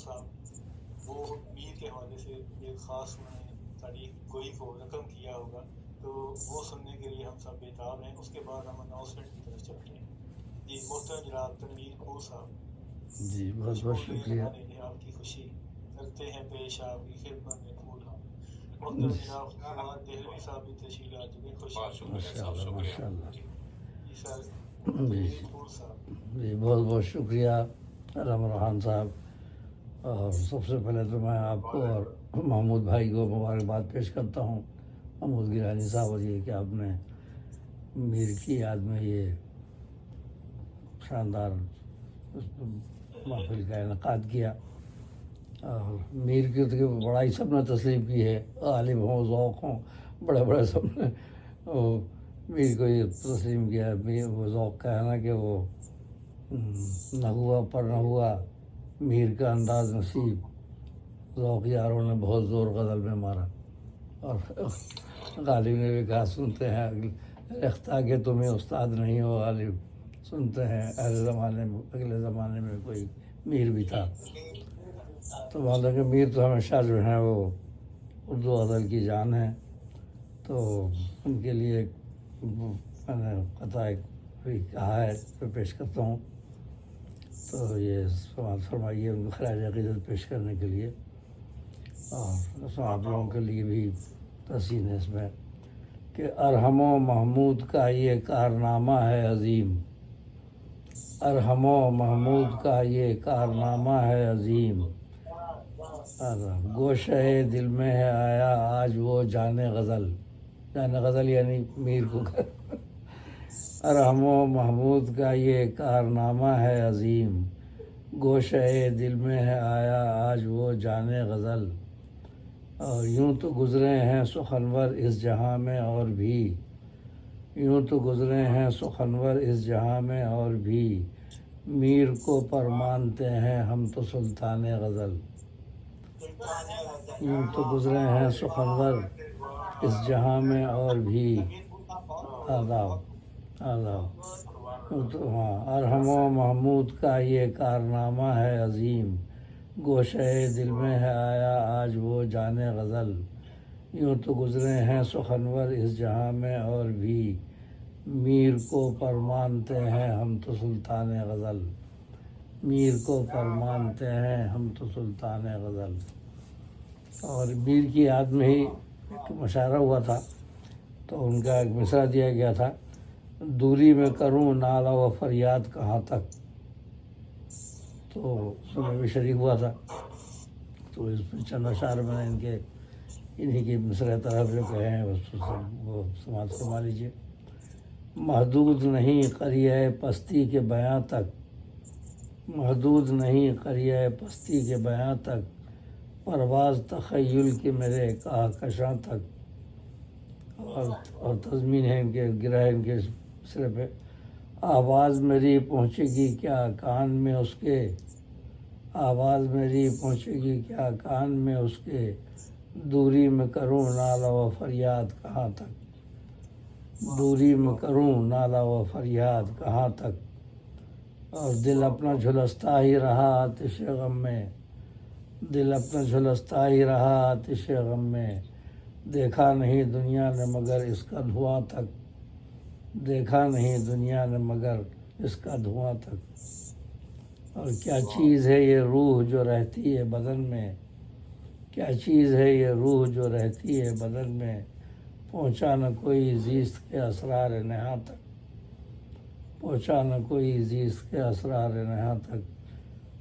صاحب وہ میر کے حوالے سے ایک خاص انہوں نے تاریخ گوئی کو رقم کیا ہوگا، تو وہ سننے کے لیے ہم سب بےتاب ہیں. اس کے بعد ہم اناؤنسمنٹ کی طرف چلتے ہیں. جی محترم جناب تنویر کور صاحب، جی بہت بہت شکریہ. آپ کی خوشی کرتے ہیں پیش آپ کی خدمت میں پھول ہم. محترم جناب فواد دہلوی صاحب بھی تشریف لا چکے ہیں. خوشی ماشاء اللہ ماشاء اللہ. جی سر جی تنویر کور صاحب. جی بہت بہت شکریہ علام رحان صاحب. اور سب سے پہلے تو میں آپ کو اور محمود بھائی کو مبارکباد پیش کرتا ہوں، محمود گیلانی صاحب، اور یہ کہ آپ نے میر کی یاد میں یہ شاندار محفل کا انعقاد کیا. اور میر کی تو بڑائی سب نے تسلیم کی ہے، غالب ہوں ذوق ہوں، بڑے بڑے سب نے میر کو یہ تسلیم کیا. میر وہ ذوق کا ہے نا کہ وہ نہ ہوا پر نہ ہوا میر کا انداز نصیب، ذوق یاروں نے بہت زور غزل میں مارا. اور غالب نے بھی کہا سنتے ہیں رختہ کہ تمہیں استاد نہیں ہو غالب، سنتے ہیں اگلے زمانے میں کوئی میر بھی تھا. تو مطلب کہ میر تو ہمیشہ جو ہے وہ اردو غزل کی جان ہے. تو ان کے لیے میں نے قطع بھی کہا ہے جو پیش کرتا ہوں. تو یہ سوال فرمائیے ان کو خراج عقیدت پیش کرنے کے لیے. اور آپ لوگوں کے لیے بھی تحسین ہے اس میں کہ ارحم و محمود کا یہ کارنامہ ہے عظیم، ارحم و محمود کا یہ کارنامہ ہے عظیم. گوشہ دل میں ہے آیا آج وہ جان غزل، جان غزل یعنی میر کو. ارحم و محمود کا یہ کارنامہ ہے عظیم، گوشہ دل میں ہے آیا آج وہ جان غزل. اور یوں تو گزرے ہیں سخنور اس جہاں میں اور بھی، یوں تو گزرے ہیں سخنور اس جہاں میں اور بھی، میر کو پر مانتے ہیں ہم تو سلطان غزل. یوں تو گزرے ہیں سخنور اس جہاں میں اور بھی. آداب آداب. ارحم و محمود کا یہ کارنامہ ہے عظیم، گوشہ دل میں ہے آیا آج وہ جان غزل. یوں تو گزرے ہیں سخنور اس جہاں میں اور بھی، میر کو پر مانتے ہیں ہم تو سلطان غزل. میر کو پر مانتے ہیں ہم تو سلطان غزل. اور میر کی یاد میں ہی ایک مشاعرہ ہوا تھا، تو ان کا ایک مصرع دیا گیا تھا، دوری میں کروں نالہ و فریاد کہاں تک. تو اس میں بھی شریک ہوا تھا. تو اس میں چند اشعار میں نے انہی کے مصرع طرف جو کہے ہیں وہ سماعت فرما لیجیے. محدود نہیں قریہ پستی کے بیاں تک، محدود نہیں قریہ پستی کے بیاں تک، پرواز تخیل کے میرے کہکشاں تک. اور تضمین ہے ان کے گرہ ان کے مصرع پہ، آواز میری پہنچے گی کیا کان میں اس کے، آواز میری پہنچے گی کیا کان میں اس کے، دوری میں کروں نالہ و فریاد کہاں تک، دوری میں کروں نالہ و فریاد کہاں تک. اور دل اپنا جھلستا ہی رہا آتش غم میں، دل اپنا جھلستا ہی رہا آتش غم میں، دیکھا نہیں دنیا نے مگر اس کا دھواں تک، دیکھا نہیں دنیا نے مگر اس کا دھواں تک. اور کیا چیز ہے یہ روح جو رہتی ہے بدن میں، کیا چیز ہے یہ روح جو رہتی ہے بدن میں، پہنچا نہ کوئی زیست کے اسرار نہاں تک، پہنچا نہ کوئی زیست کے اسرار نہاں تک.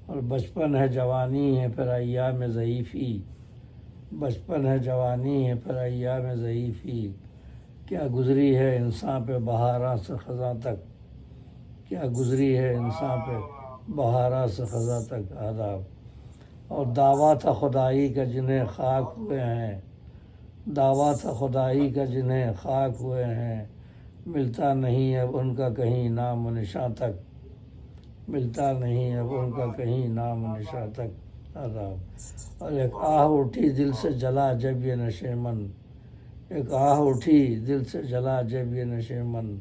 اور بچپن ہے جوانی ہے پھر ایام ضعیفی، بچپن ہے جوانی ہے پھر ایام ضعیفی، کیا گزری ہے انسان پہ بہاراں سے خزاں تک، کیا گزری ہے انسان پہ بہاراں سے خزاں تک. آداب. اور دعویٰ تھا خدائی کا جنہیں خاک ہوئے ہیں، دعویٰ تھا خدائی کا جنہیں خاک ہوئے ہیں، ملتا نہیں اب ان کا کہیں نام و نشاں تک، ملتا نہیں اب ان کا کہیں نام و نشاں تک. آداب. اور ایک آہ اٹھی دل سے جلا جب یہ نشیمن، ایک آہ اٹھی دل سے جلا جب یہ نشیمن،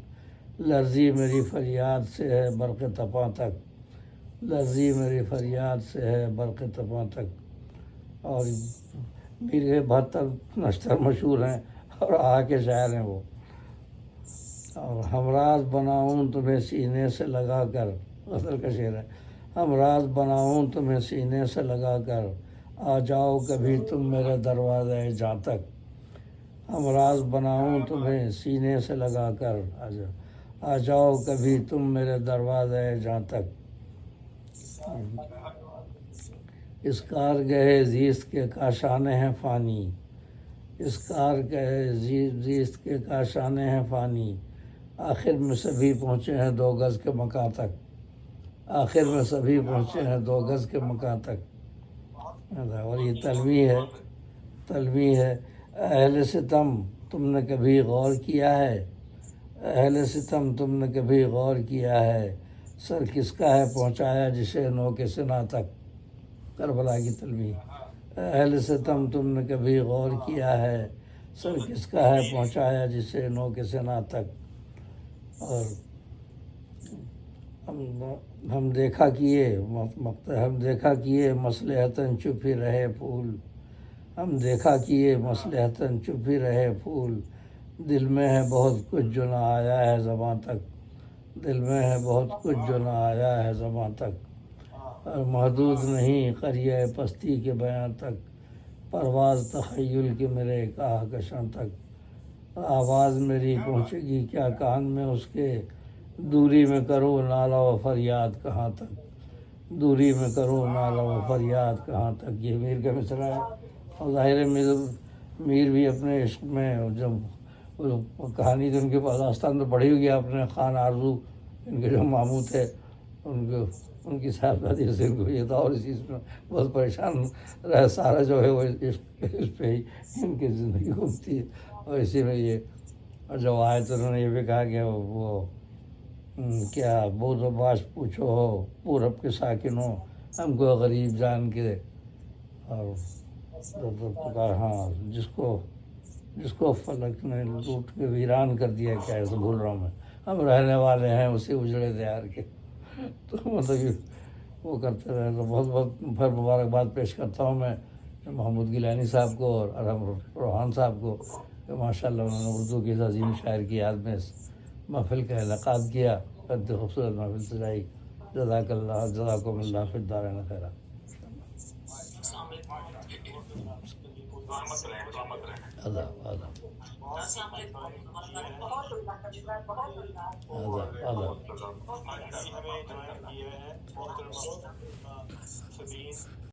لرزی میری فریاد سے ہے برق تپاں تک، لرزی میری فریاد سے ہے برق تپاں تک. اور میر کے 72 نشتر مشہور ہیں اور کے شاعر ہیں وہ. اور ہمراز بناؤں تمہیں سینے سے لگا کر، غزل کا شعر ہے. ہمراز بناؤں تمہیں سینے سے لگا کر، آ جاؤ کبھی تم میرے دروازے جاں تک. ہمراز بناؤں تمہیں سینے سے لگا کر، آ جاؤ کبھی تم میرے دروازے جاں تک. اس کارگہ زیست کے کاشانے ہیں فانی، اس کارگہ زیست کے کاشانے ہیں فانی. آخر میں سبھی پہنچے ہیں 2 گز کے مکاں تک. آخر میں سبھی پہنچے ہیں 2 گز کے مکاں تک. اور یہ تلوی ہے. اہل ستم تم نے کبھی غور کیا ہے، اہل ستم تم نے کبھی غور کیا ہے، سر کس کا ہے پہنچایا جسے نو کے سنا تک. کربلا کی تلوی. اہل ستم تم نے کبھی غور کیا ہے، سر کس کا ہے پہنچایا جسے نو کے سنا تک. اور ہم دیکھا کیے مصلحتاً چپ ہی رہے پھول. ہم دیکھا کیے مصلحتاً چپ ہی رہے پھول. دل میں ہے بہت کچھ جو نہ آیا ہے زباں تک. دل میں ہے بہت کچھ جو نہ آیا ہے زباں تک. اور محدود نہیں قریۂ پستی کے بیاں تک، پرواز تخیل کے میرے کہکشاں تک. آواز میری پہنچے گی کیا کان میں اس کے، دوری میں کروں نالہ و فریاد کہاں تک. دوری میں کروں نالہ و فریاد کہاں تک. یہ میر کا مصرعہ ہے. اور ظاہر ہے میر بھی اپنے عشق میں جب کہانی تو ان کے پاس داستان تو پڑھی ہوئی ہے آپ نے. خان آرزو ان کے جو ماموں تھے ان کی صاحبزادی سے ان کو یہ تھا، اور اس چیز میں بہت پریشان رہے. سارا جو ہے وہ اس پہ ہی ان کی زندگی گھومتی ہے. اور اسی میں یہ، اور جب آئے تو انہوں نے یہ بھی کہا کہ وہ کیا بود و باش پوچھو ہو پورب کے ساکنوں، ہم کو غریب جان کے. اور ہاں جس کو فلک نے لوٹ کے ویران کر دیا، کیا ایسے بھول رہا ہوں میں، ہم رہنے والے ہیں اسی اجڑے دیار کے. تو مطلب کہ وہ کرتے رہے. تو بہت بہت پھر مبارکباد پیش کرتا ہوں میں محمود گیلانی صاحب کو اور ارحم روحان صاحب کو کہ ماشاء اللہ انہوں نے اردو کی اس عظیم شاعر کی یاد میں اس محفل کا انعقاد کیا. قد خوبصورت محفل سجائی. جزاک اللہ، جزاکم اللہ فی الدارین خیرا. آداب آداب آداب. ہمیں جوائن کیا ہے محترمہ سبین